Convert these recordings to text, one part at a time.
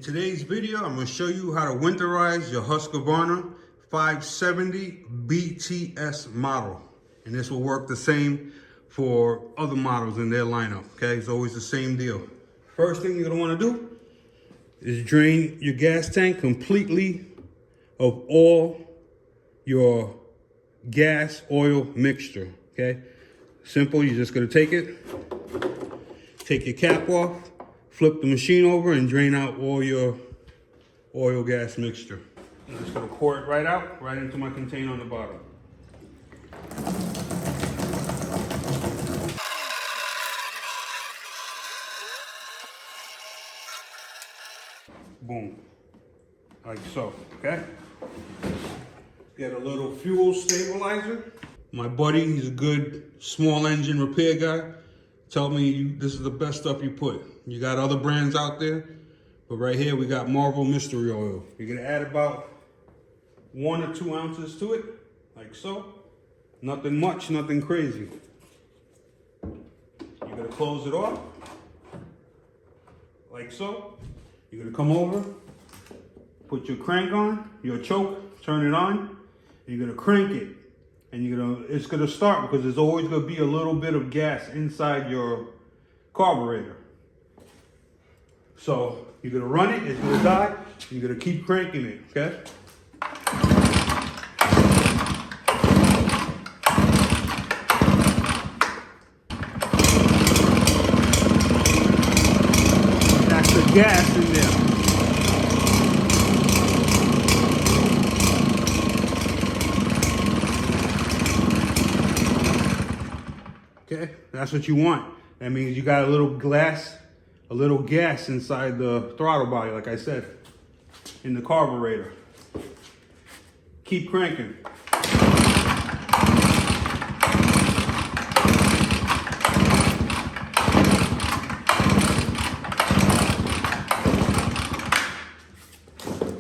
today's video, I'm going to show you how to winterize your Husqvarna 570BTS model. And this will work the same for other models in their lineup, okay? It's always the same deal. First thing you're going to want to do is drain your gas tank completely of all your gas oil mixture, okay? Simple, you're just going to take your cap off, flip the machine over, and drain out all your oil gas mixture. I'm just going to pour it right out, right into my container on the bottom. Boom, like so, okay? Get a little fuel stabilizer. My buddy, he's a good small engine repair guy. Tell me this is the best stuff you put. You got other brands out there, but right here we got Marvel Mystery Oil. You're gonna add about 1 or 2 ounces to it, like so. Nothing much, nothing crazy. You're gonna close it off, like so. You're gonna come over, put your crank on, your choke, turn it on, and you're gonna crank it. And it's gonna start because there's always gonna be a little bit of gas inside your carburetor. So you're gonna run it, it's gonna die, you're gonna keep cranking it, okay? That's the gas in there. Okay, that's what you want. That means you got a little gas inside the throttle body, like I said, in the carburetor. Keep cranking.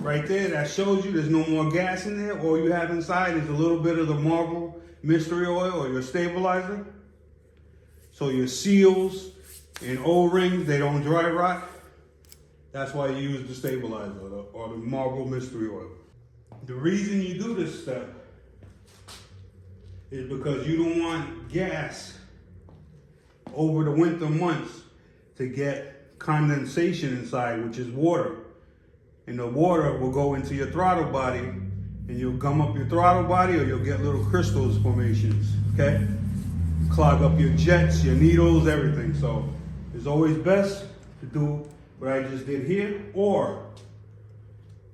Right there, that shows you there's no more gas in there. All you have inside is a little bit of the Marvel Mystery Oil or your stabilizer. So your seals and O-rings, they don't dry rot. That's why you use the stabilizer or the Marvel Mystery Oil. The reason you do this step is because you don't want gas over the winter months to get condensation inside, which is water. And the water will go into your throttle body and you'll gum up your throttle body or you'll get little crystals formations, okay? Clog up your jets, your needles, everything. So it's always best to do what I just did here, or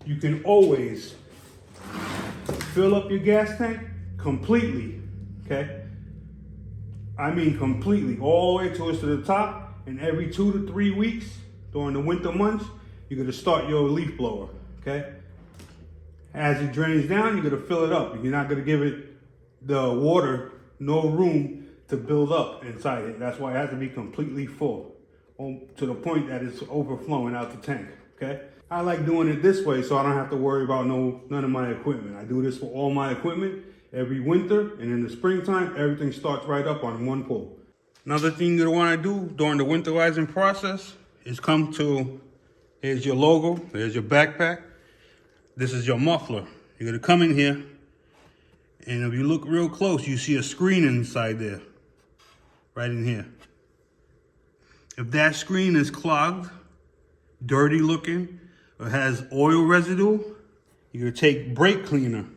you can always fill up your gas tank completely, okay? I mean completely, all the way to the top, and every 2 to 3 weeks during the winter months, you're gonna start your leaf blower, okay? As it drains down, you're gonna fill it up. You're not gonna give it the water no room to build up inside it. That's why it has to be completely full to the point that it's overflowing out the tank, okay? I like doing it this way so I don't have to worry about none of my equipment. I do this for all my equipment every winter, and in the springtime, everything starts right up on one pull. Another thing you're gonna wanna do during the winterizing process is here's your logo, there's your backpack. This is your muffler. You're gonna come in here, and if you look real close, you see a screen inside there, right in here. If that screen is clogged, dirty looking, or has oil residue, you're gonna take brake cleaner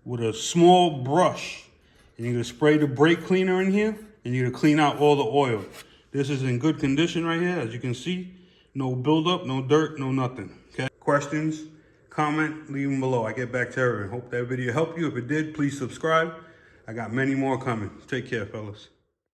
with a small brush, and you're gonna spray the brake cleaner in here, and you're gonna clean out all the oil. This is in good condition right here, as you can see. No buildup, no dirt, no nothing, okay? Questions? Comment, leave them below. I get back to everyone. Hope that video helped you. If it did, please subscribe. I got many more coming. Take care, fellas.